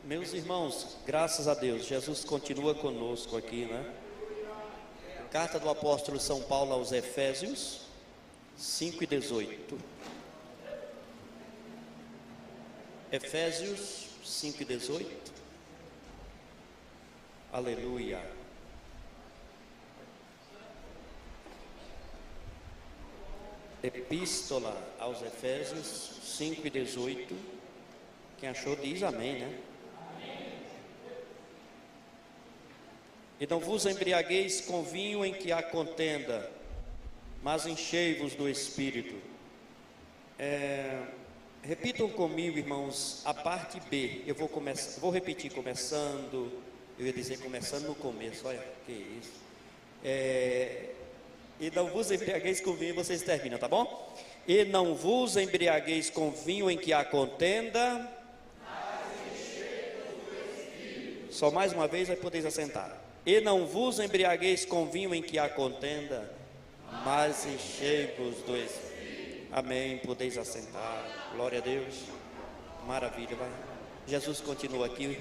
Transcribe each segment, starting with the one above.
Meus irmãos, graças a Deus, Jesus continua conosco aqui, né? Carta do apóstolo São Paulo aos Efésios 5:18. Efésios 5:18. Aleluia. Epístola aos Efésios 5:18. Quem achou diz amém, né? E não vos embriagueis com vinho em que há contenda, mas enchei-vos do Espírito. Repitam comigo, irmãos, a parte B. Eu vou repetir começando. Eu ia dizer começando no começo. Olha, que isso. E não vos embriagueis com vinho, vocês terminam, tá bom? E não vos embriagueis com vinho em que há contenda, mas enchei-vos do Espírito. Só mais uma vez, aí podeis assentar. E não vos embriagueis com vinho em que há contenda, mas enchei-vos do Espírito. Amém, podeis assentar. Glória a Deus. Maravilha, vai. Jesus continua aqui.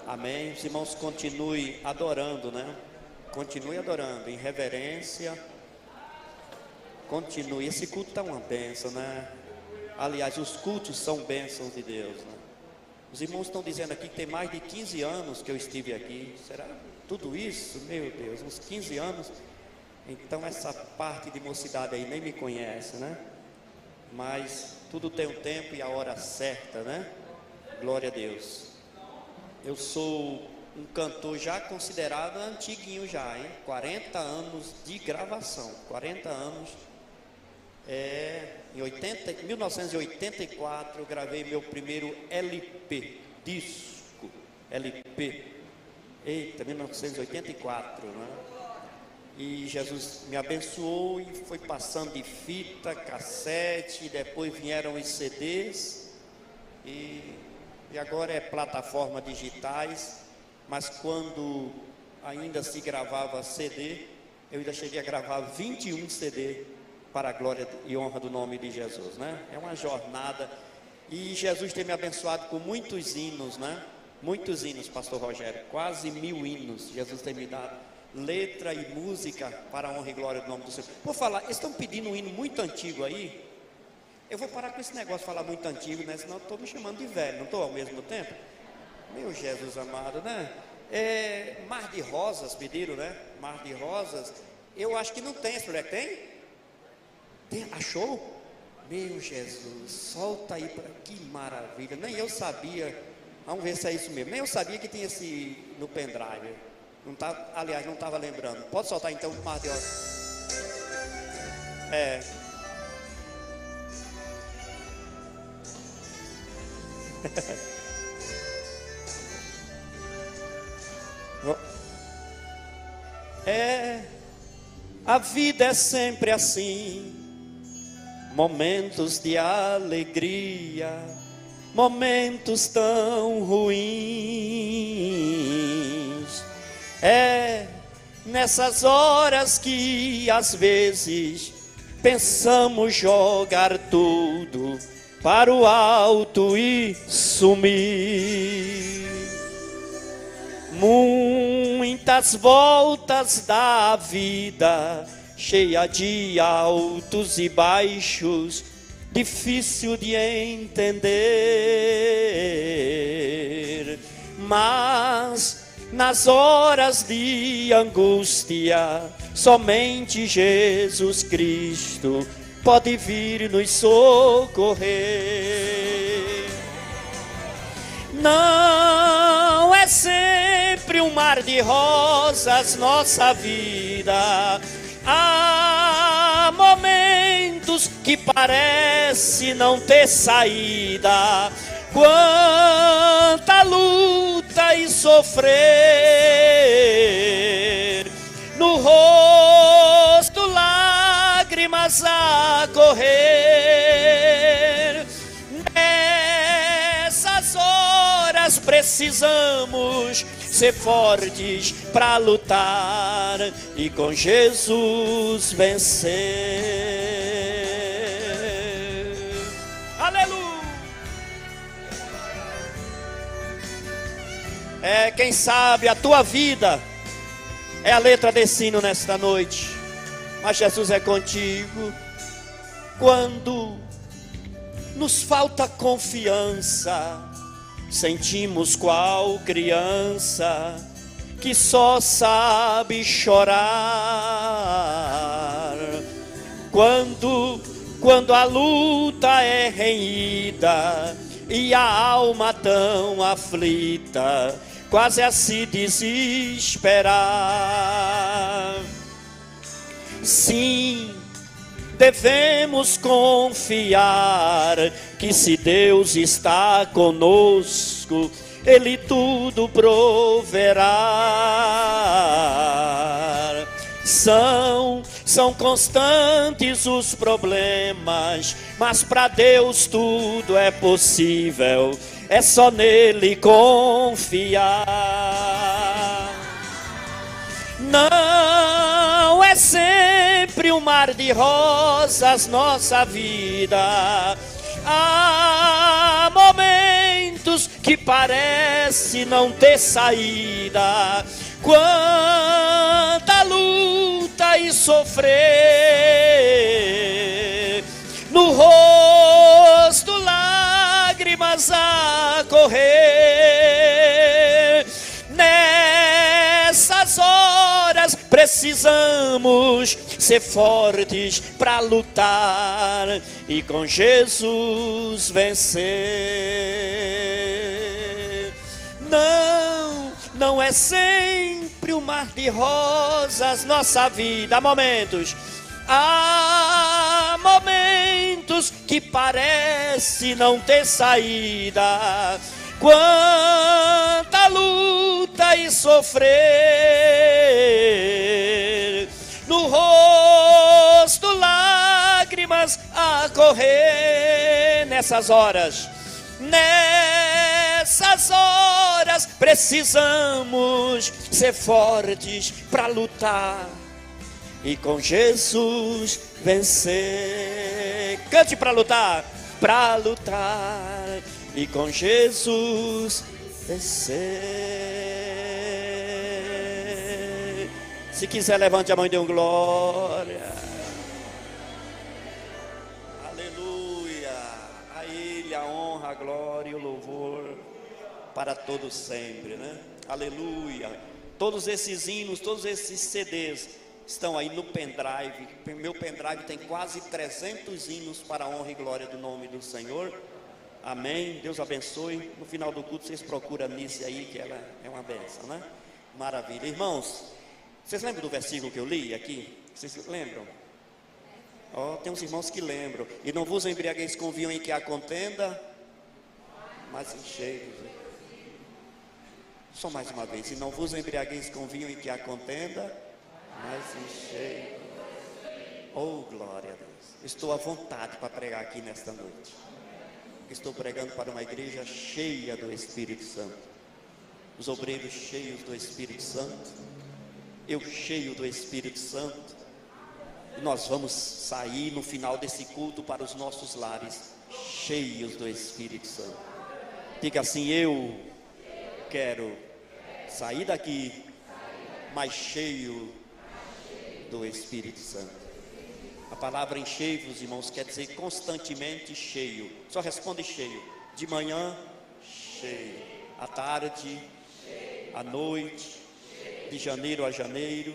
Amém. Os irmãos continuem adorando, né? Continue adorando em reverência. Continue. Esse culto está uma bênção, né? Aliás, os cultos são bênçãos de Deus, né? Os irmãos estão dizendo aqui que tem mais de 15 anos que eu estive aqui. Será tudo isso? Meu Deus, uns 15 anos. Então essa parte de mocidade aí nem me conhece, né? Mas tudo tem um tempo e a hora certa, né? Glória a Deus. Eu sou um cantor já considerado antiguinho já, hein? 40 anos de gravação. 40 anos. Em 1984 eu gravei meu primeiro LP, disco, LP. Eita, 1984, né? E Jesus me abençoou e foi passando de fita, cassete, e depois vieram os CDs, e agora é plataformas digitais, mas quando ainda se gravava CD, eu ainda cheguei a gravar 21 CD, para a glória e honra do nome de Jesus, né? É uma jornada, e Jesus tem me abençoado com muitos hinos, né? Muitos hinos, pastor Rogério, quase 1000 hinos, Jesus tem me dado letra e música para a honra e glória do nome do Senhor. Por falar, eles estão pedindo um hino muito antigo aí. Eu vou parar com esse negócio de falar muito antigo, né? Senão eu estou me chamando de velho, não estou ao mesmo tempo? Meu Jesus amado, né? Mar de Rosas pediram, né? Mar de Rosas. Eu acho que não tem, esse projeto tem? Achou? Meu Jesus, solta aí, que maravilha. Nem eu sabia. Vamos ver se é isso mesmo. Nem eu sabia que tinha esse no pendrive. Não tá, aliás, não estava lembrando. Pode soltar então o Mar de Rosas. A vida é sempre assim. Momentos de alegria, momentos tão ruins. Nessas horas que às vezes pensamos jogar tudo para o alto e sumir. Muitas voltas da vida, cheia de altos e baixos, difícil de entender. Mas nas horas de angústia, somente Jesus Cristo pode vir nos socorrer. Não é sempre um mar de rosas nossa vida. Há momentos que parece não ter saída. Quanta luta e sofrer, no rosto lágrimas a correr. Nessas horas precisamos ser fortes para lutar e com Jesus vencer. Aleluia! Quem sabe a tua vida é a letra desse hino nesta noite, mas Jesus é contigo. Quando nos falta confiança, sentimos qual criança que só sabe chorar. Quando a luta é renhida e a alma tão aflita, quase a se desesperar. Sim, devemos confiar que se Deus está conosco, Ele tudo proverá. São constantes os problemas, mas para Deus tudo é possível, é só nele confiar. Não é sempre um mar de rosas nossa vida. Há momentos que parece não ter saída. Quanta luta e sofrer, no rosto lágrimas a correr. Nessas horas precisamos ser fortes para lutar e com Jesus vencer. Não é sempre um mar de rosas nossa vida. Há momentos que parece não ter saída. Quanta luta e sofrer, no rosto lágrimas a correr. Nessas horas precisamos ser fortes para lutar e com Jesus vencer. Cante para lutar e com Jesus vencer. Se quiser, levante a mão e dê um glória. Aleluia. A Ele a honra, a glória e o louvor para todos sempre, né? Aleluia. Todos esses hinos, todos esses CDs estão aí no pendrive. Meu pendrive tem quase 300 hinos para a honra e glória do nome do Senhor. Amém. Deus abençoe. No final do culto vocês procuram nisso aí, que ela é uma bênção, né? Maravilha. Irmãos, vocês lembram do versículo que eu li aqui? Vocês lembram? Tem uns irmãos que lembram. E não vos embriagueis com vinho em que há contenda, mas enchei-vos. Só mais uma vez. E não vos embriagueis com vinho em que há contenda, mas enchei. Oh, glória a Deus. Estou à vontade para pregar aqui nesta noite. Estou pregando para uma igreja cheia do Espírito Santo. Os obreiros cheios do Espírito Santo. Eu cheio do Espírito Santo. E nós vamos sair no final desse culto para os nossos lares cheios do Espírito Santo. Diga assim: eu quero sair daqui mais cheio do Espírito Santo. A palavra enchei-vos, irmãos, quer dizer constantemente cheio. Só responde cheio. De manhã, cheio. À tarde, à noite, de janeiro a janeiro.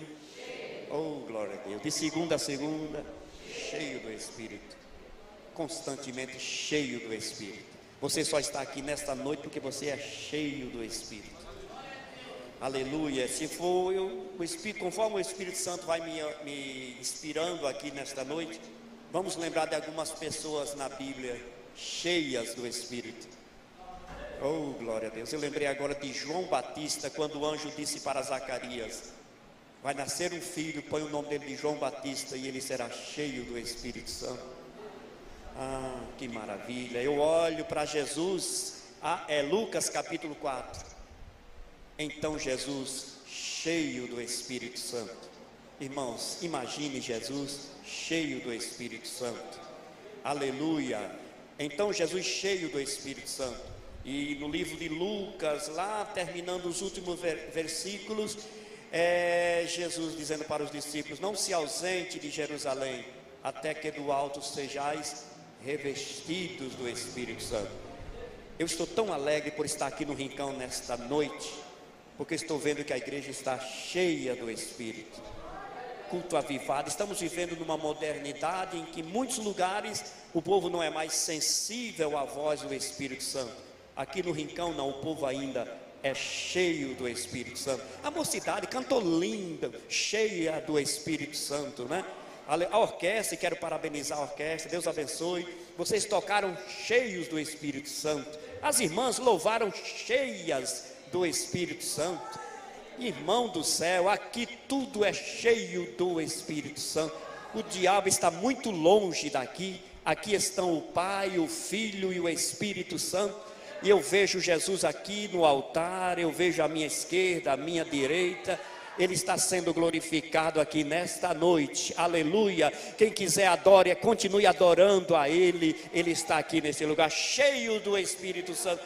Oh, glória a Deus. De segunda a segunda, cheio do Espírito. Constantemente cheio do Espírito. Você só está aqui nesta noite porque você é cheio do Espírito. Aleluia. Se for o Espírito, conforme o Espírito Santo vai me inspirando aqui nesta noite, vamos lembrar de algumas pessoas na Bíblia cheias do Espírito. Oh, glória a Deus. Eu lembrei agora de João Batista, quando o anjo disse para Zacarias: vai nascer um filho, põe o nome dele de João Batista e ele será cheio do Espírito Santo. Ah, que maravilha. Eu olho para Jesus, é Lucas capítulo 4. Então Jesus, cheio do Espírito Santo. Irmãos, imagine Jesus cheio do Espírito Santo. Aleluia. Então Jesus cheio do Espírito Santo E no livro de Lucas, lá terminando os últimos versículos, Jesus dizendo para os discípulos: não se ausente de Jerusalém, até que do alto sejais revestidos do Espírito Santo. Eu estou tão alegre por estar aqui no Rincão nesta noite, porque estou vendo que a igreja está cheia do Espírito. Culto avivado. Estamos vivendo numa modernidade em que em muitos lugares o povo não é mais sensível à voz do Espírito Santo. Aqui no Rincão não, o povo ainda é cheio do Espírito Santo. A mocidade cantou linda, cheia do Espírito Santo, né? A orquestra, quero parabenizar a orquestra, Deus abençoe. Vocês tocaram cheios do Espírito Santo. As irmãs louvaram cheias do Espírito Santo. Irmão do céu, aqui tudo é cheio do Espírito Santo. O diabo está muito longe daqui. Aqui estão o Pai, o Filho e o Espírito Santo. E eu vejo Jesus aqui no altar, eu vejo à minha esquerda, à minha direita. Ele está sendo glorificado aqui nesta noite, aleluia. Quem quiser adore, continue adorando a Ele. Ele está aqui nesse lugar, cheio do Espírito Santo.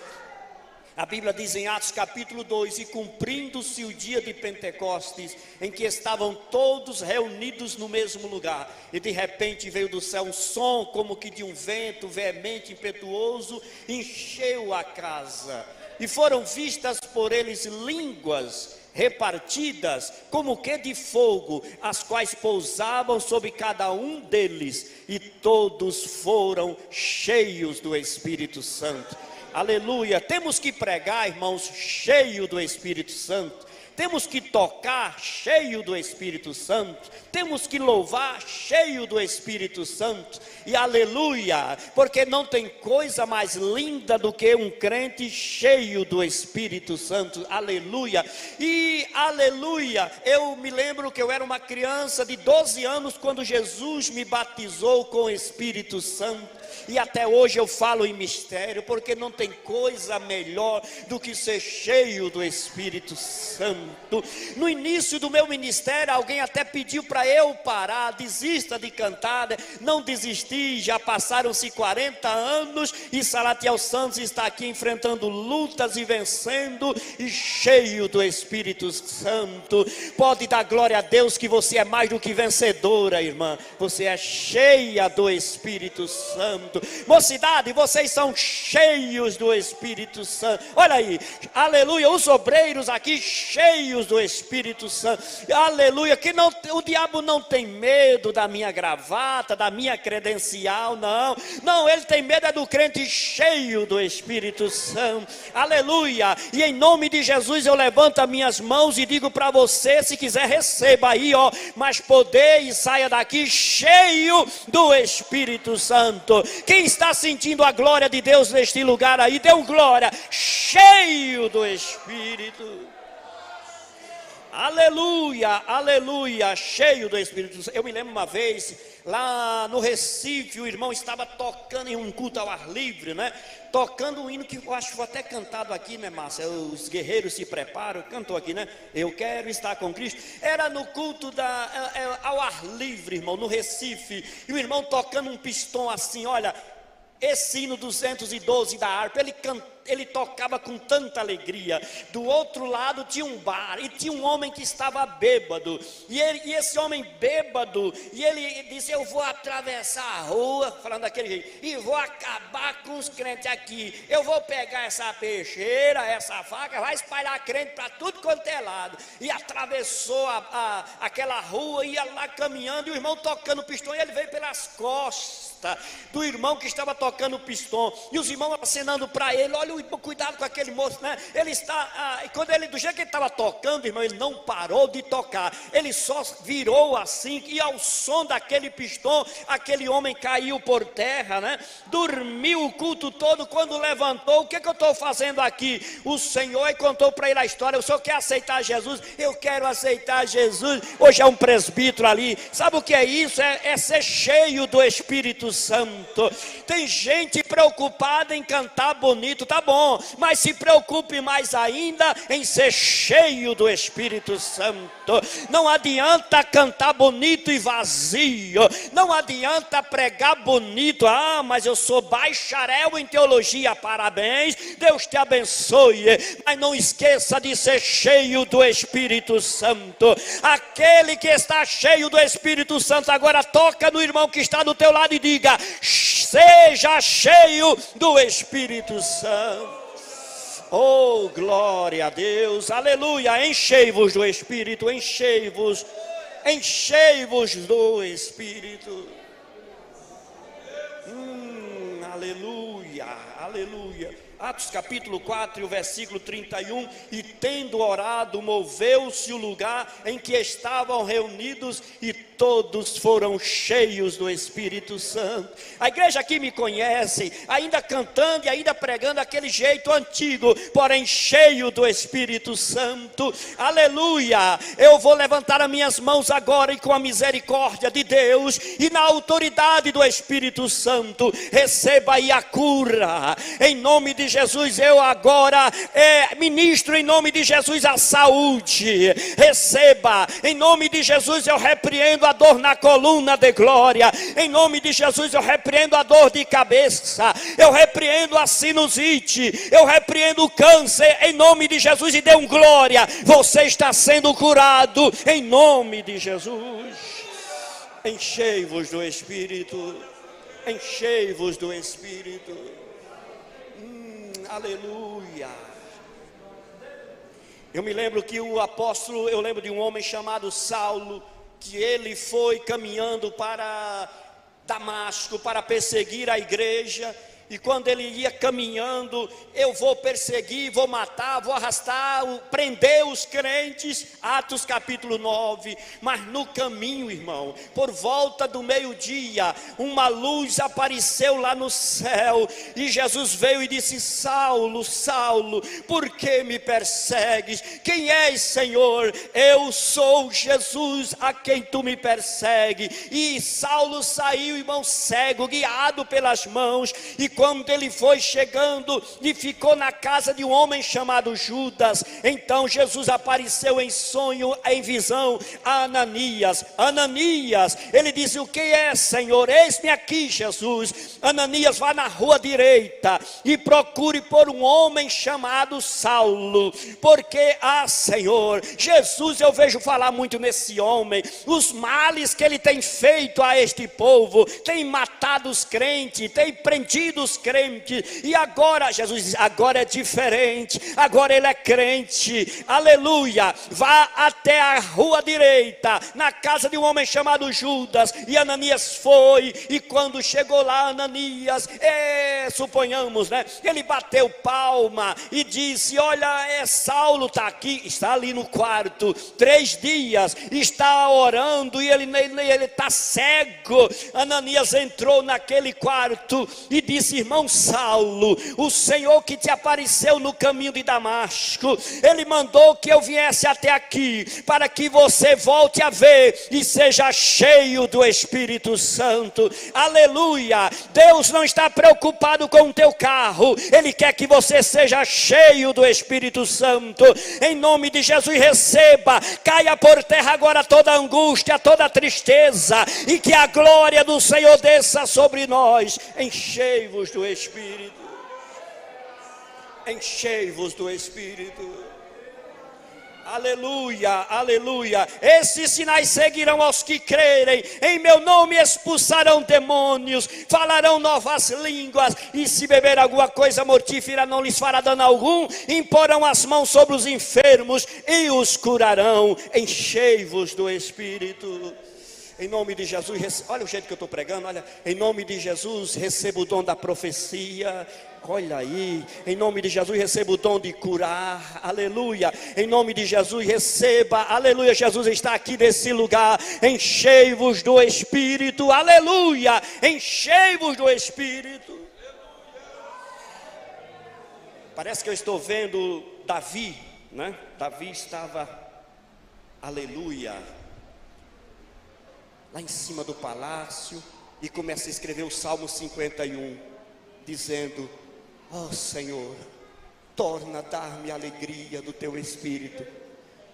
A Bíblia diz em Atos capítulo 2: e cumprindo-se o dia de Pentecostes, em que estavam todos reunidos no mesmo lugar, e de repente veio do céu um som como que de um vento veemente, impetuoso, encheu a casa, e foram vistas por eles línguas repartidas como que de fogo, as quais pousavam sobre cada um deles, e todos foram cheios do Espírito Santo. Aleluia. Temos que pregar, irmãos, cheio do Espírito Santo. Temos que tocar cheio do Espírito Santo. Temos que louvar cheio do Espírito Santo. E aleluia, porque não tem coisa mais linda do que um crente cheio do Espírito Santo. Aleluia. E aleluia, eu me lembro que eu era uma criança de 12 anos quando Jesus me batizou com o Espírito Santo. E até hoje eu falo em mistério, porque não tem coisa melhor do que ser cheio do Espírito Santo. No início do meu ministério, alguém até pediu para eu parar, desista de cantar. Não desisti, já passaram-se 40 anos e Salatiel Santos está aqui enfrentando lutas e vencendo, e cheio do Espírito Santo. Pode dar glória a Deus que você é mais do que vencedora, irmã. Você é cheia do Espírito Santo. Mocidade, vocês são cheios do Espírito Santo. Olha aí, aleluia, os obreiros aqui cheios do Espírito Santo. Aleluia, que não, o diabo não tem medo da minha gravata, da minha credencial, não, ele tem medo é do crente cheio do Espírito Santo. Aleluia. E em nome de Jesus eu levanto as minhas mãos e digo para você, se quiser receba aí, mas poder, e saia daqui cheio do Espírito Santo. Quem está sentindo a glória de Deus neste lugar aí, dê um glória, cheio do Espírito. Aleluia, aleluia, cheio do Espírito Santo. Eu me lembro uma vez, lá no Recife, o irmão estava tocando em um culto ao ar livre, né? Tocando um hino que eu acho que foi até cantado aqui, né, Márcia? Os guerreiros se preparam, cantou aqui, né? Eu quero estar com Cristo. Era no culto ao ar livre, irmão, no Recife. E o irmão tocando um pistão assim, olha, esse hino 212 da harpa, ele tocava com tanta alegria. Do outro lado tinha um bar, e tinha um homem que estava bêbado, e esse homem bêbado, e ele disse: eu vou atravessar a rua, falando daquele jeito, e vou acabar com os crentes aqui. Eu vou pegar essa peixeira, essa faca, vai espalhar crente para tudo quanto é lado. E atravessou aquela rua, ia lá caminhando, e o irmão tocando o pistão, e ele veio pelas costas do irmão que estava tocando o pistão, e os irmãos acenando para ele: olha, cuidado com aquele moço, né? Ele está, quando ele, do jeito que ele estava tocando, irmão, ele não parou de tocar, ele só virou assim, e ao som daquele pistão, aquele homem caiu por terra, né? Dormiu o culto todo. Quando levantou: o que eu estou fazendo aqui? O Senhor, e contou para ele a história: o senhor quer aceitar Jesus? Eu quero aceitar Jesus. Hoje é um presbítero ali. Sabe o que é isso? É ser cheio do Espírito Santo. Tem gente preocupada em cantar bonito, tá tá bom, mas se preocupe mais ainda em ser cheio do Espírito Santo. Não adianta cantar bonito e vazio, não adianta pregar bonito, mas eu sou bacharel em teologia, parabéns, Deus te abençoe, mas não esqueça de ser cheio do Espírito Santo. Aquele que está cheio do Espírito Santo, agora toca no irmão que está do teu lado e diga: seja cheio do Espírito Santo. Oh, glória a Deus, aleluia. Enchei-vos do Espírito, enchei-vos do Espírito. Aleluia, aleluia. Atos capítulo 4 e o versículo 31, e tendo orado, moveu-se o lugar em que estavam reunidos, e todos foram cheios do Espírito Santo. A igreja aqui me conhece, ainda cantando e ainda pregando aquele jeito antigo, porém cheio do Espírito Santo. Aleluia. Eu vou levantar as minhas mãos agora, e com a misericórdia de Deus e na autoridade do Espírito Santo, receba aí a cura, em nome de Jesus. Eu agora ministro em nome de Jesus a saúde. Receba, em nome de Jesus. Eu repreendo a dor na coluna de glória, em nome de Jesus. Eu repreendo a dor de cabeça, eu repreendo a sinusite, eu repreendo o câncer, em nome de Jesus, e dê um glória. Você está sendo curado, em nome de Jesus. Enchei-vos do Espírito, enchei-vos do Espírito. Aleluia. Eu me lembro que eu lembro de um homem chamado Saulo, que ele foi caminhando para Damasco para perseguir a igreja. E quando ele ia caminhando, eu vou perseguir, vou matar, vou arrastar, prender os crentes, Atos capítulo 9, mas no caminho, irmão, por volta do meio-dia, uma luz apareceu lá no céu, e Jesus veio e disse: Saulo, Saulo, por que me persegues? Quem és, Senhor? Eu sou Jesus a quem tu me persegues. E Saulo saiu, irmão, cego, guiado pelas mãos, e quando ele foi chegando e ficou na casa de um homem chamado Judas, então Jesus apareceu em sonho, em visão, a Ananias. Ananias, ele disse: o que é, Senhor? Eis-me aqui, Jesus. Ananias, vá na rua direita e procure por um homem chamado Saulo, porque, Senhor, Jesus, eu vejo falar muito nesse homem, os males que ele tem feito a este povo, tem matado os crentes, tem prendido os crentes, e agora, Jesus diz, agora é diferente, agora ele é crente, aleluia. Vá até a rua direita, na casa de um homem chamado Judas. E Ananias foi, e quando chegou lá, Ananias, suponhamos, né, ele bateu palma e disse: olha, Saulo está aqui, está ali no quarto, 3 dias, está orando, e ele está cego. Ananias entrou naquele quarto e disse: irmão Saulo, o Senhor que te apareceu no caminho de Damasco, ele mandou que eu viesse até aqui, para que você volte a ver e seja cheio do Espírito Santo. Aleluia. Deus não está preocupado com o teu carro, ele quer que você seja cheio do Espírito Santo. Em nome de Jesus, receba, caia por terra agora toda angústia, toda tristeza, e que a glória do Senhor desça sobre nós. Enchei-vos do Espírito, enchei-vos do Espírito. Aleluia, aleluia. Esses sinais seguirão aos que crerem, em meu nome expulsarão demônios, falarão novas línguas, e se beber alguma coisa mortífera não lhes fará dano algum, imporão as mãos sobre os enfermos e os curarão. Enchei-vos do Espírito. Em nome de Jesus, olha o jeito que eu estou pregando, olha, em nome de Jesus, receba o dom da profecia. Olha aí, em nome de Jesus, receba o dom de curar, aleluia. Em nome de Jesus, receba, aleluia. Jesus está aqui nesse lugar. Enchei-vos do Espírito, aleluia. Enchei-vos do Espírito. Parece que eu estou vendo Davi, né? Davi estava, aleluia, lá em cima do palácio, e começa a escrever o Salmo 51, dizendo: Ó Senhor, torna a dar-me a alegria do teu Espírito.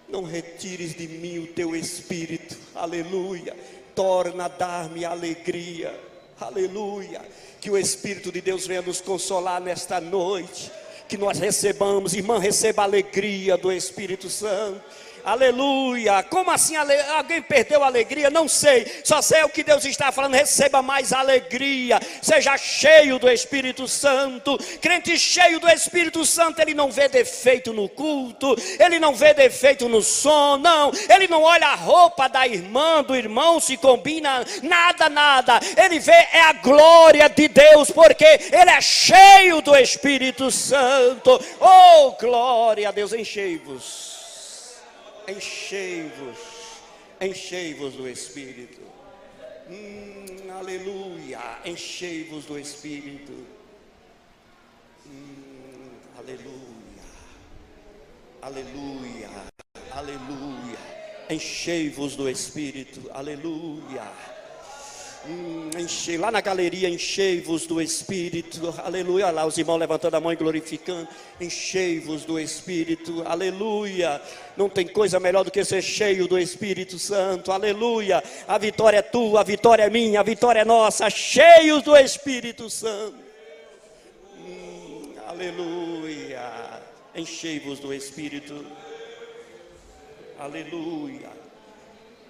Não retires de mim o teu Espírito. Aleluia. Torna a dar-me a alegria. Aleluia. Que o Espírito de Deus venha nos consolar nesta noite. Que nós recebamos, irmã, receba a alegria do Espírito Santo. Aleluia. Como assim alguém perdeu a alegria? Não sei, só sei o que Deus está falando. Receba mais alegria, seja cheio do Espírito Santo. Crente cheio do Espírito Santo, ele não vê defeito no culto, ele não vê defeito no som, não. Ele não olha a roupa da irmã, do irmão, se combina, nada. Ele vê é a glória de Deus, porque ele é cheio do Espírito Santo. Oh, glória a Deus. Enchei-vos do Espírito. Aleluia. Enchei-vos do Espírito. Aleluia. Enchei-vos do Espírito. Aleluia. Lá na galeria, enchei-vos do Espírito. Aleluia. Olha lá os irmãos levantando a mão e glorificando. Enchei-vos do Espírito. Aleluia. Não tem coisa melhor do que ser cheio do Espírito Santo. Aleluia. A vitória é tua, a vitória é minha, a vitória é nossa. Cheios do Espírito Santo. Aleluia. Enchei-vos do Espírito. Aleluia.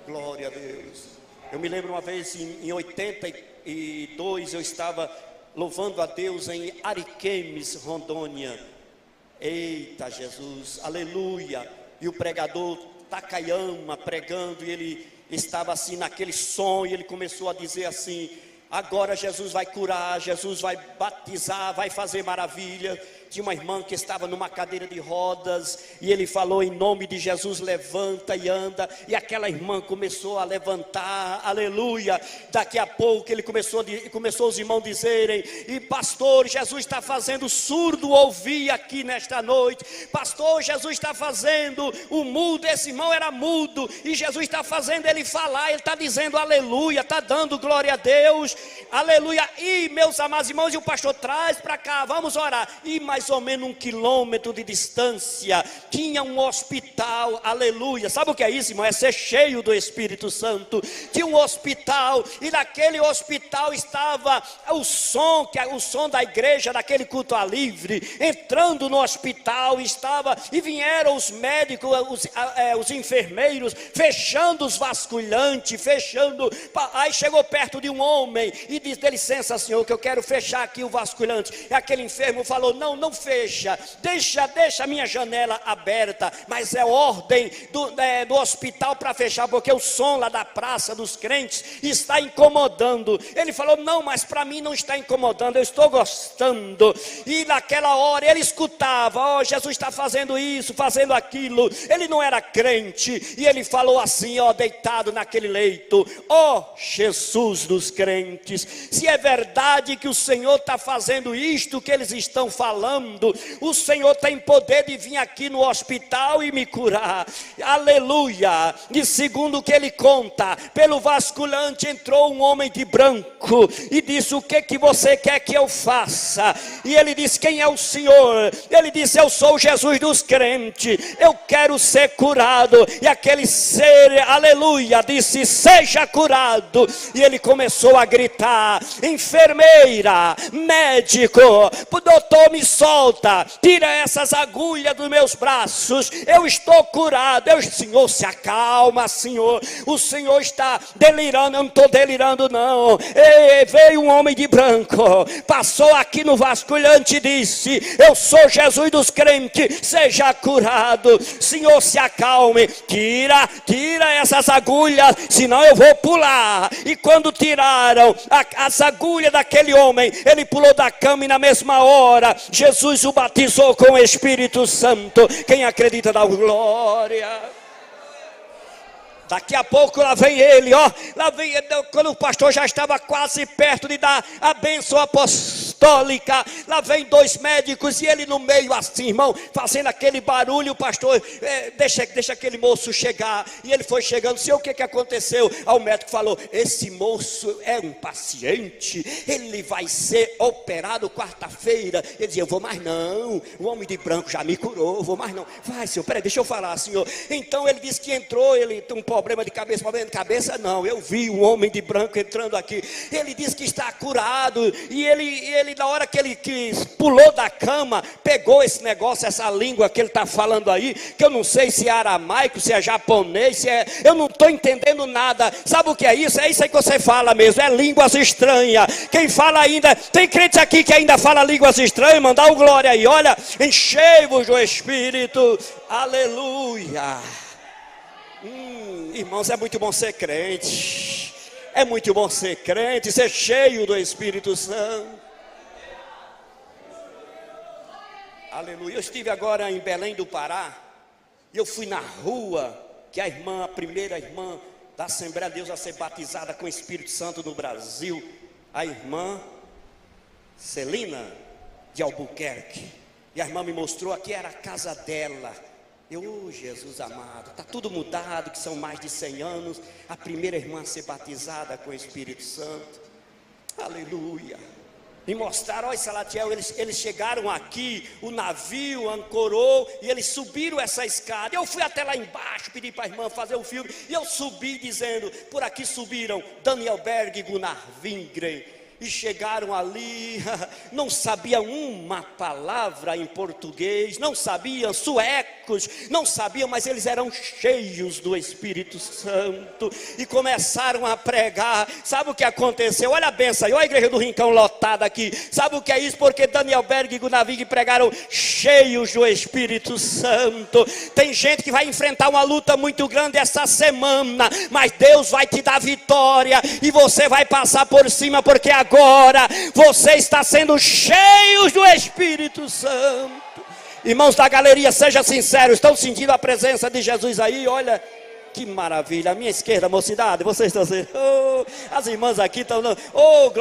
Glória a Deus. Eu me lembro uma vez em 82, eu estava louvando a Deus em Ariquemes, Rondônia. Eita Jesus, aleluia. E o pregador Takayama pregando, e ele estava assim naquele som, e ele começou a dizer assim: agora Jesus vai curar, Jesus vai batizar, vai fazer maravilha. Tinha uma irmã que estava numa cadeira de rodas, e ele falou: em nome de Jesus, levanta e anda. E aquela irmã começou a levantar, aleluia. Daqui a pouco ele começou os irmãos dizerem: e pastor, Jesus está fazendo surdo ouvir aqui nesta noite. Pastor, Jesus está fazendo o mudo, esse irmão era mudo, e Jesus está fazendo ele falar. Ele está dizendo aleluia, está dando glória a Deus, aleluia. E meus amados irmãos, e o pastor traz para cá, vamos orar. E mais ou menos 1 quilômetro de distância tinha um hospital, aleluia. Sabe o que é isso, irmão? É ser cheio do Espírito Santo. Tinha um hospital, e naquele hospital estava o som da igreja, daquele culto a livre, entrando no hospital, e vieram os médicos, os enfermeiros, fechando os vasculhantes, aí chegou perto de um homem, e disse: dê licença, senhor, que eu quero fechar aqui o vasculhante. E aquele enfermo falou: não fecha, deixa a minha janela aberta, mas é ordem do hospital para fechar, porque o som lá da praça dos crentes está incomodando. Ele falou: não, mas para mim não está incomodando, eu estou gostando. E naquela hora ele escutava: ó, Jesus está fazendo isso, fazendo aquilo. Ele não era crente, e ele falou assim, ó, deitado naquele leito: ó, Jesus dos crentes, se é verdade que o Senhor está fazendo isto que eles estão falando, o Senhor tem poder de vir aqui no hospital e me curar. Aleluia. E segundo o que ele conta, pelo vasculhante entrou um homem de branco e disse: o que você quer que eu faça? E ele disse: quem é o Senhor? Ele disse: eu sou Jesus dos crentes, eu quero ser curado. E aquele ser, aleluia, disse: seja curado. E ele começou a gritar: enfermeira, médico, doutor, me solta, tira essas agulhas dos meus braços, eu estou curado. Senhor, se acalma, Senhor, o Senhor está delirando. Eu não estou delirando, não. Veio um homem de branco, passou aqui no vasculhante e disse: eu sou Jesus dos crentes, seja curado. Senhor, se acalme, tira essas agulhas, senão eu vou pular. E quando tiraram as agulhas daquele homem, ele pulou da cama, e na mesma hora Jesus o batizou com o Espírito Santo. Quem acredita dá glória. Daqui a pouco lá vem ele, ó. Lá vem ele, quando o pastor já estava quase perto de dar a bênção apostólica. apostólica. Lá vem 2 médicos e ele no meio assim, irmão, fazendo aquele barulho. O pastor, deixa aquele moço chegar. E ele foi chegando. Senhor, o que aconteceu? Aí o médico falou: esse moço é um paciente, ele vai ser operado quarta-feira. Ele dizia: eu vou mais não, o homem de branco já me curou, eu vou mais não. Vai, senhor, peraí, deixa eu falar, senhor. Então ele disse que entrou, ele tem um problema de cabeça não, eu vi um homem de branco entrando aqui. Ele disse que está curado. E ele na hora que ele pulou da cama, pegou esse negócio, essa língua que ele está falando aí, que eu não sei se é aramaico, se é japonês, eu não estou entendendo nada. Sabe o que é isso? É isso aí que você fala mesmo, é línguas estranhas. Quem fala ainda, tem crente aqui que ainda fala línguas estranhas, mandar um glória aí. Olha, enchei-vos do Espírito, aleluia. Irmãos, é muito bom ser crente, é muito bom ser crente, ser cheio do Espírito Santo, aleluia. Eu estive agora em Belém do Pará, e eu fui na rua, que a primeira irmã da Assembleia de Deus a ser batizada com o Espírito Santo no Brasil, a irmã Celina de Albuquerque, e a irmã me mostrou, aqui era a casa dela. Jesus amado, está tudo mudado, que são mais de 100 anos, a primeira irmã a ser batizada com o Espírito Santo, aleluia. Me mostraram, olha Salatiel, eles chegaram aqui, o navio ancorou, e eles subiram essa escada. Eu fui até lá embaixo, pedi para a irmã fazer o filme, e eu subi dizendo, por aqui subiram Daniel Berg e Gunnar Wingren, e chegaram ali, não sabiam uma palavra em português, não sabiam suecos, não sabiam, mas eles eram cheios do Espírito Santo, e começaram a pregar. Sabe o que aconteceu? Olha a benção aí, olha a igreja do Rincão lotada aqui. Sabe o que é isso? Porque Daniel Berg e Gunnar Wingren pregaram cheios do Espírito Santo. Tem gente que vai enfrentar uma luta muito grande essa semana, mas Deus vai te dar vitória, e você vai passar por cima, porque agora você está sendo cheio do Espírito Santo. Irmãos da galeria, seja sincero, estão sentindo a presença de Jesus aí? Olha que maravilha, à minha esquerda, mocidade, vocês estão sendo, as irmãs aqui estão,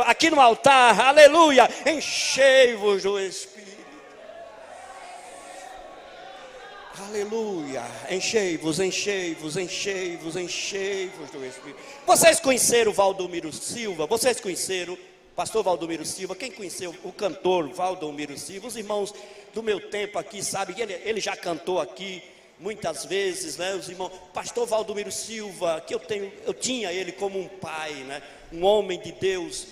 aqui no altar, aleluia, enchei-vos do Espírito, aleluia, enchei-vos do Espírito. Vocês conheceram o Valdomiro Silva? Vocês conheceram pastor Valdomiro Silva? Quem conheceu o cantor Valdomiro Silva? Os irmãos do meu tempo aqui sabem que ele já cantou aqui muitas vezes, né? Os irmãos, pastor Valdomiro Silva, que eu tinha ele como um pai, né? Um homem de Deus,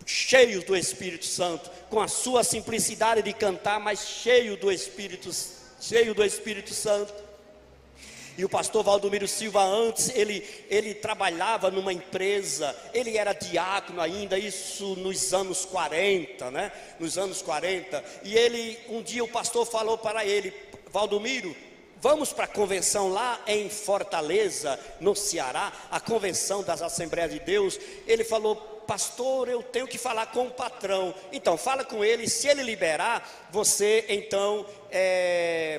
cheio do Espírito Santo, com a sua simplicidade de cantar, mas cheio do Espírito Santo. E o pastor Valdomiro Silva, antes, ele trabalhava numa empresa, ele era diácono ainda, isso nos anos 40, né? Nos anos 40, e um dia o pastor falou para ele: Valdomiro, vamos para a convenção lá em Fortaleza, no Ceará, a convenção das Assembleias de Deus. Ele falou: pastor, eu tenho que falar com o patrão. Então fala com ele, se ele liberar, você então,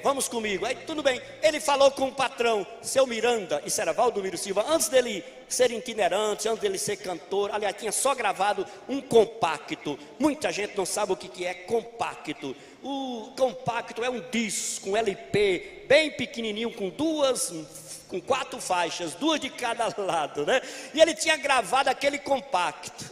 vamos comigo. Aí tudo bem, ele falou com o patrão, seu Miranda, isso era Valdomiro Silva, antes dele ser itinerante, antes dele ser cantor, aliás, tinha só gravado um compacto. Muita gente não sabe o que é compacto. O compacto é um disco, um LP, bem pequenininho, com 4 faixas, 2 de cada lado, né? E ele tinha gravado aquele compacto,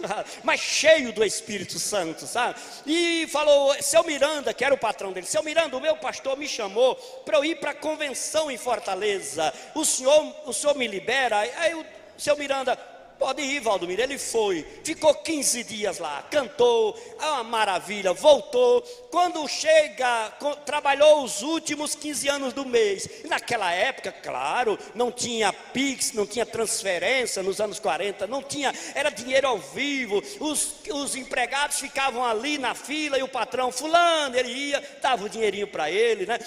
mas cheio do Espírito Santo, sabe? E falou: seu Miranda, que era o patrão dele, seu Miranda, o meu pastor me chamou para eu ir para a convenção em Fortaleza, o senhor me libera? Aí o seu Miranda: pode ir, Valdomiro. Ele foi, ficou 15 dias lá, cantou, é uma maravilha, voltou. Quando chega, trabalhou os últimos 15 anos do mês. E naquela época, claro, não tinha Pix, não tinha transferência, nos anos 40, não tinha, era dinheiro ao vivo. Os empregados ficavam ali na fila, e o patrão, fulano, ele ia, dava o dinheirinho para ele, né?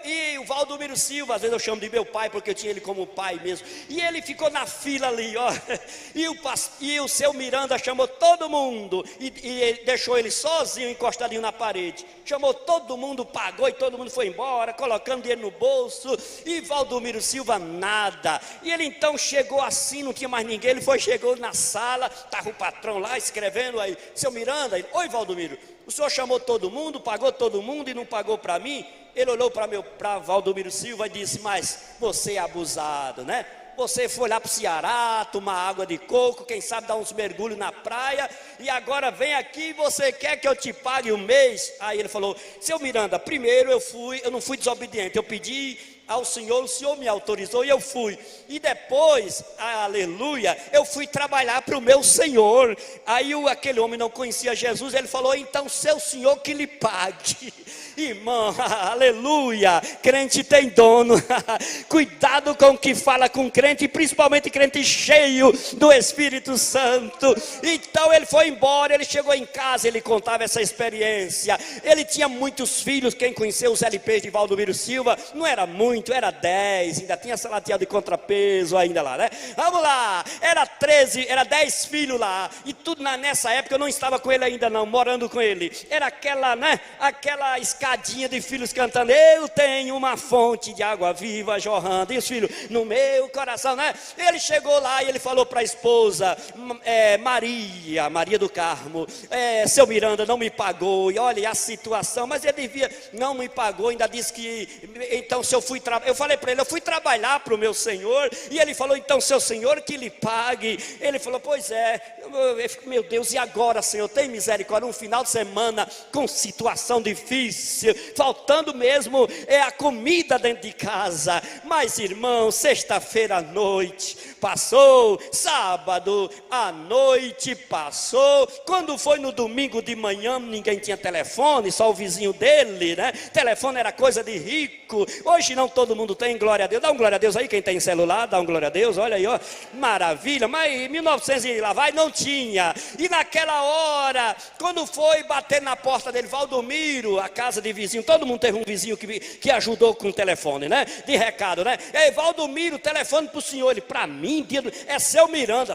E o Valdomiro Silva, às vezes eu chamo de meu pai, porque eu tinha ele como pai mesmo, e ele ficou na fila ali, ó. E o seu Miranda chamou todo mundo e deixou ele sozinho, encostadinho na parede. Chamou todo mundo, pagou, e todo mundo foi embora, colocando dinheiro no bolso. E Valdomiro Silva nada. E ele então chegou assim, não tinha mais ninguém. Chegou na sala, estava o patrão lá escrevendo aí. Seu Miranda, oi Valdomiro, O senhor chamou todo mundo, pagou todo mundo e não pagou para mim? Ele olhou para Valdomiro Silva e disse: mas você é abusado, né? Você foi lá para o Ceará, tomar água de coco, quem sabe dar uns mergulhos na praia, e agora vem aqui e você quer que eu te pague um mês? Aí ele falou: seu Miranda, primeiro eu não fui desobediente, eu pedi ao Senhor, o Senhor me autorizou e eu fui. E depois, aleluia, eu fui trabalhar para o meu Senhor. Aí aquele homem não conhecia Jesus, ele falou: então seu Senhor que lhe pague. Irmão, aleluia, crente tem dono. Cuidado com o que fala com crente, principalmente crente cheio do Espírito Santo. Então ele foi embora, ele chegou em casa, ele contava essa experiência. Ele tinha muitos filhos. Quem conheceu os LPs de Valdomiro Silva, não era muito, era 10, ainda tinha salatiel de contrapeso ainda lá, né? Vamos lá, era 10 filhos lá, e tudo nessa época eu não estava com ele ainda não, morando com ele. Era aquela, né, aquela escadinha de filhos cantando: eu tenho uma fonte de água viva jorrando, e os filhos no meu coração, né? Ele chegou lá e ele falou para a esposa, Maria do Carmo: seu Miranda não me pagou, e olha a situação, mas ele não me pagou, ainda disse que, então se eu fui eu falei para ele: eu fui trabalhar para o meu Senhor, e ele falou: então seu Senhor que lhe pague. Ele falou: pois é, meu Deus, e agora, Senhor, tem misericórdia, um final de semana com situação difícil, faltando mesmo a comida dentro de casa. Mas irmão, sexta-feira à noite passou, sábado à noite passou, quando foi no domingo de manhã, ninguém tinha telefone, só o vizinho dele, né? Telefone era coisa de rico. Hoje não todo mundo tem, glória a Deus. Dá um glória a Deus aí, quem tem celular, dá um glória a Deus, olha aí, ó, maravilha. Mas em 1900 e lá vai, não tinha. E naquela hora, quando foi bater na porta dele, Valdomiro, a casa de vizinho, todo mundo teve um vizinho que ajudou com o telefone, né? De recado, né? Ei, Valdomiro, telefone para o senhor. Ele: para mim, é seu Miranda,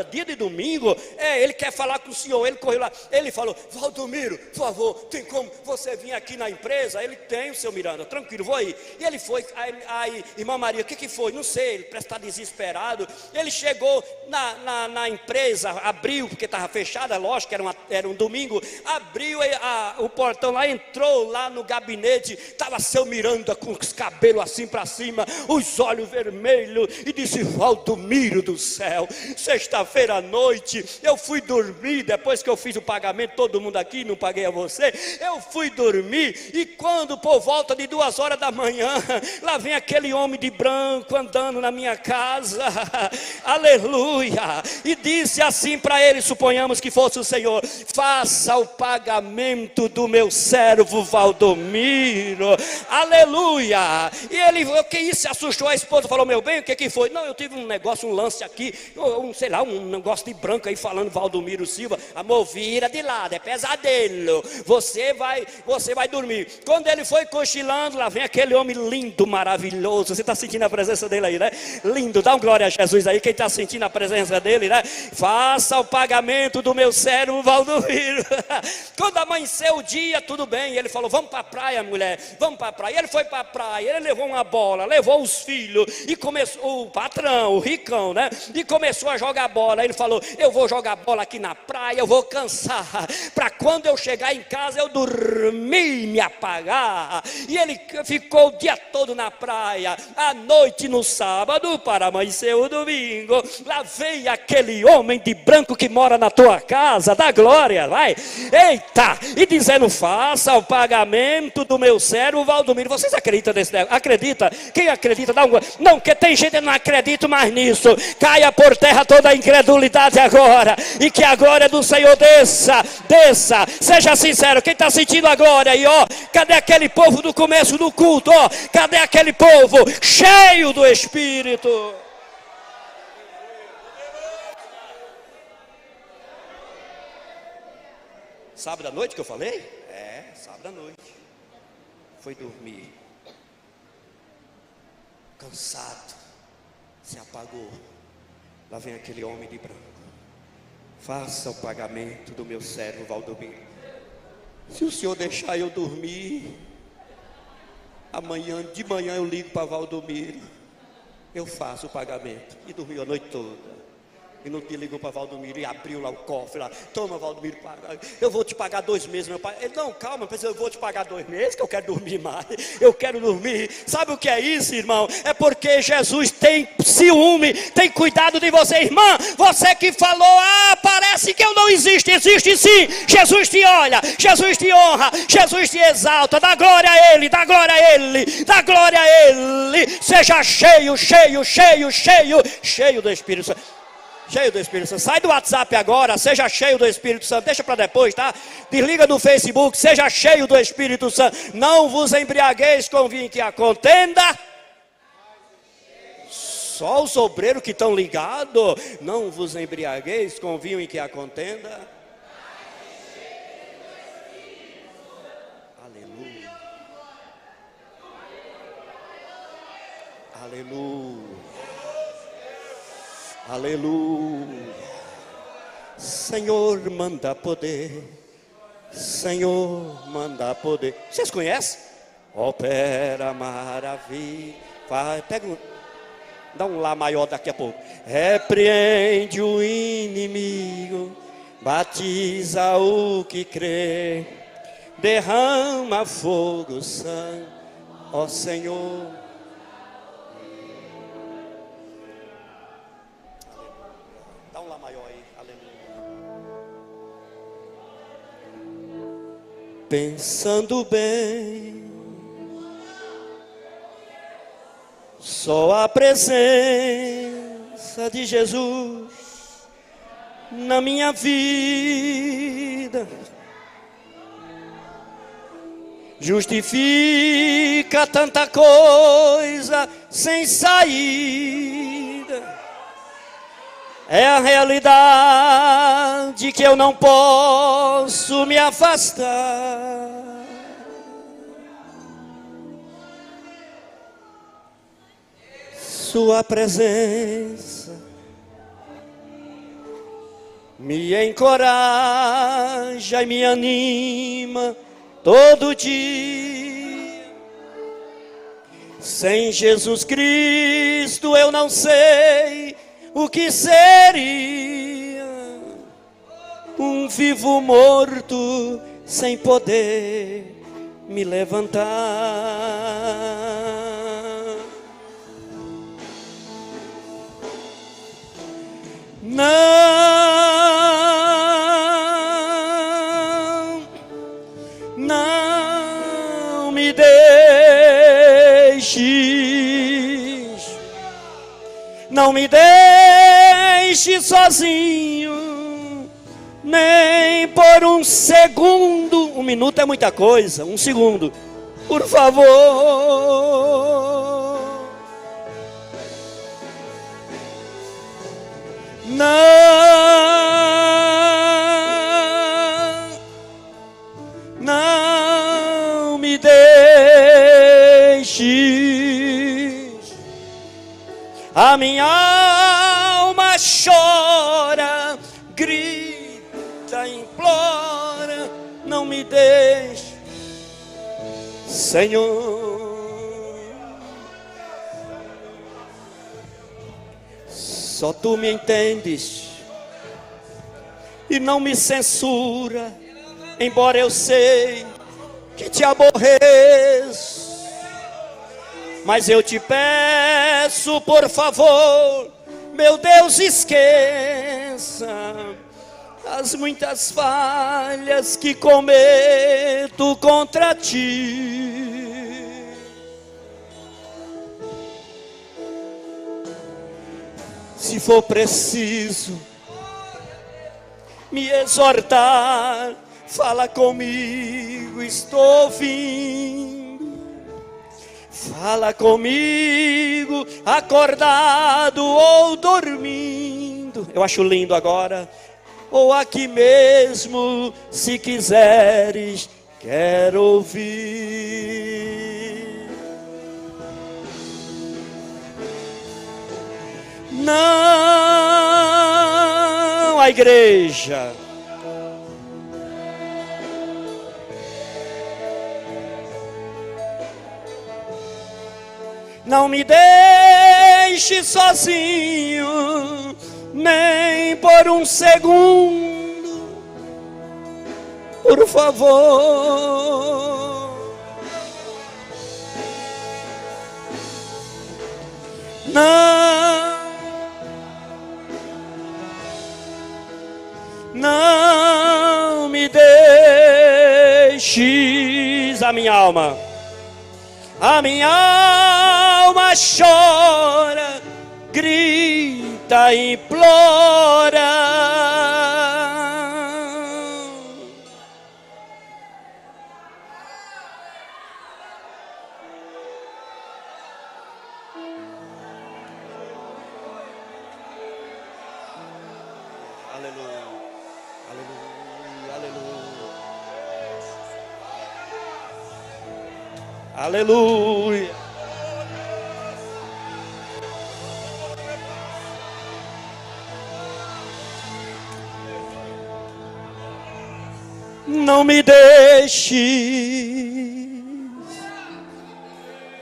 dia de domingo, ele quer falar com o senhor. Ele correu lá, ele falou: Valdomiro, por favor, tem como você vir aqui na empresa? Ele: tem, o seu Miranda, tranquilo, vou aí. E ele foi. Aí irmã Maria: o que foi? Não sei, ele parece estar desesperado. Ele chegou na empresa, abriu, porque estava fechada, lógico, era um domingo, abriu o portão lá, entrou lá no gabinete, estava seu Miranda com os cabelos assim para cima, os olhos vermelhos, e disse: Valdomiro do céu, sexta-feira à noite eu fui dormir, depois que eu fiz o pagamento, todo mundo aqui, não paguei a você, eu fui dormir, e quando por volta de 2 horas da manhã, lá vem aquele homem de branco andando na minha casa, aleluia, e disse assim para ele, suponhamos que fosse o Senhor: faça o pagamento do meu servo Valdomiro, aleluia. E ele, o que isso? Assustou a esposa, falou: meu bem, o que foi? Não, eu tive um negócio, um lance aqui, sei lá, um negócio de branco aí falando Valdomiro Silva. Amor, vira de lado, é pesadelo, você vai dormir. Quando ele foi cochilando, lá vem aquele homem lindo, maravilhoso. Você está sentindo a presença dele aí, né? Lindo, dá um glória a Jesus aí, quem está sentindo a presença dele, né? Faça o pagamento do meu servo Valdomiro. Quando amanheceu o dia, tudo bem, ele falou: vamos para a praia, mulher, vamos para a praia. Ele foi para a praia, ele levou uma bola, levou os filhos, e começou, o patrão, o ricão, né? E começou a jogar bola. Ele falou: eu vou jogar bola aqui na praia, eu vou cansar, para quando eu chegar em casa eu dormir e me apagar. E ele ficou o dia todo na praia, à noite no sábado, para amanhecer o domingo. Lá vem aquele homem de branco que mora na tua casa, dá glória, vai, eita, e dizendo: faça o pagamento do meu servo Valdomiro. Vocês acreditam nesse negócio? Acredita? Quem acredita, dá um... Não, que tem gente que não acredita mais nisso. Caia por terra toda a incredulidade agora, e que a glória do Senhor desça. Seja sincero, quem está sentindo a glória aí, ó? Cadê aquele povo do começo do culto, ó? Cadê aquele povo cheio do Espírito? Sábado à noite que eu falei? Sábado à noite. Foi dormir, cansado, se apagou. Lá vem aquele homem de branco: faça o pagamento do meu servo Valdomiro. Se o senhor deixar eu dormir, de manhã eu ligo para Valdomiro, eu faço o pagamento. E dormiu a noite toda. E no dia ligou para Valdomiro e abriu lá o cofre lá. Toma, Valdomiro, eu vou te pagar 2 meses, meu pai. Ele, não, calma, mas eu vou te pagar 2 meses, que eu quero dormir mais. Eu quero dormir. Sabe o que é isso, irmão? É porque Jesus tem ciúme, tem cuidado de você, irmã. Você que falou, parece que eu não existo. Existe sim. Jesus te olha, Jesus te honra, Jesus te exalta. Dá glória a Ele, dá glória a Ele, dá glória a Ele. Seja cheio, cheio, cheio, cheio, cheio do Espírito Santo. Cheio do Espírito Santo. Sai do WhatsApp agora, seja cheio do Espírito Santo. Deixa para depois, tá? Desliga do Facebook, seja cheio do Espírito Santo. Não vos embriagueis com vinho que a contenda. Só os obreiros que estão ligados. Não vos embriagueis com vinho em que a contenda. Aleluia. Aleluia. Aleluia. Senhor, manda poder. Senhor, manda poder. Vocês conhecem? Opera maravilha. Dá um lá maior daqui a pouco. Repreende o inimigo. Batiza o que crê. Derrama fogo, sangue. Ó Senhor. Pensando bem, só a presença de Jesus na minha vida justifica tanta coisa sem saída. É a realidade que eu não posso me afastar. Sua presença me encoraja e me anima todo dia. Sem Jesus Cristo eu não sei o que seria um vivo morto sem poder me levantar. Não me deixes, não me deixe sozinho, nem por um segundo. 1 minuto é muita coisa, 1 segundo, por favor. Não me deixes. A minha alma chora, grita, implora, não me deixe, Senhor. Só tu me entendes e não me censura, embora eu sei que te aborreço. Mas eu te peço, por favor, meu Deus, esqueça as muitas falhas que cometo contra ti. Se for preciso me exortar, fala comigo, estou ouvindo. Fala comigo, acordado ou dormindo. Eu acho lindo agora. Ou aqui mesmo, se quiseres, quero ouvir. Não, a igreja. Não me deixe sozinho, nem por um segundo, por favor. Não me deixes, a minha alma chora, grita, implora. Aleluia, aleluia, aleluia. Aleluia. Não me deixe,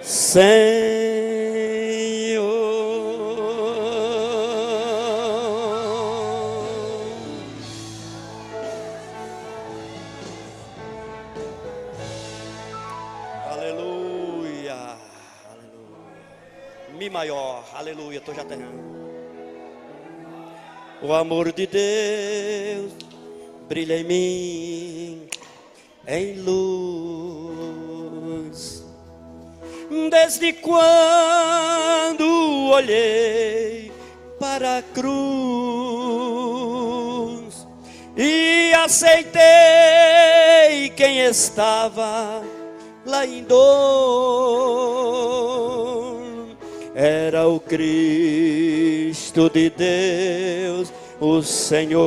Senhor. Aleluia, aleluia. Mi maior, aleluia, estou já terminando. O amor de Deus brilha em mim, em luz, desde quando olhei para a cruz e aceitei quem estava lá em dor. Era o Cristo de Deus, o Senhor.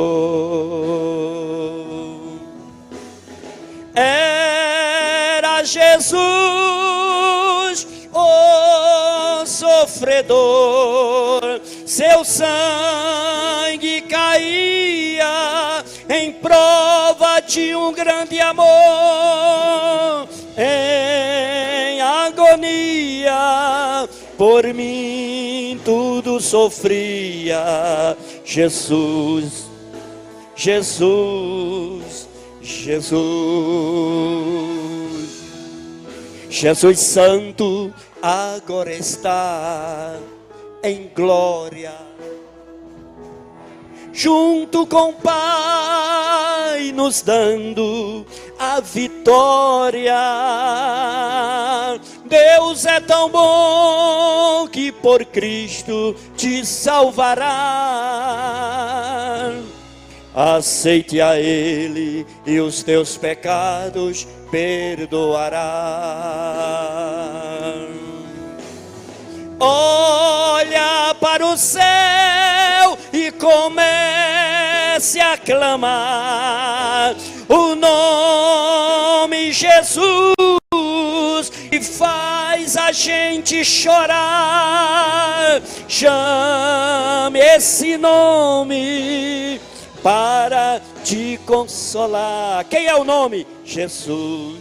Era Jesus, o sofredor. Seu sangue caía em prova de um grande amor. Em agonia, por mim tudo sofria. Jesus, Jesus, Jesus. Jesus Santo agora está em glória, junto com o Pai, nos dando a vitória. Deus é tão bom que por Cristo te salvará. Aceite a Ele e os teus pecados perdoará. Olha para o céu e comece a clamar o nome Jesus, e faz a gente chorar. Chame esse nome para te consolar. Quem é o nome? Jesus,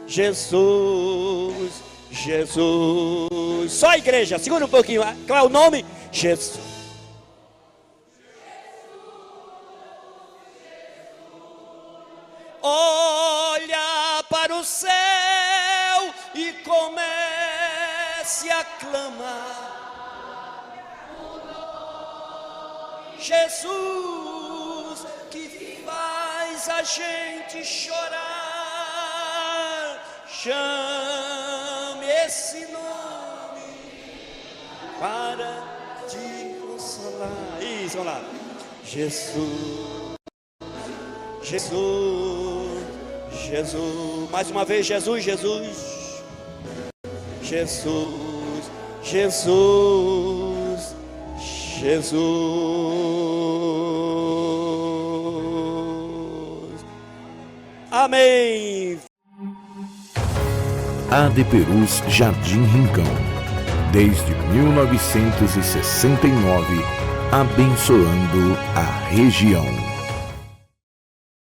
Jesus, Jesus. Só a igreja, segura um pouquinho. Qual é o nome? Jesus. Olha para o céu e comece a clamar Jesus, que faz a gente chorar. Chame esse nome para te consolar. Isso, vamos lá. Jesus, Jesus, Jesus. Mais uma vez, Jesus, Jesus. Jesus, Jesus, Jesus. Amém. AD Perus Jardim Rincão, desde 1969, abençoando a região.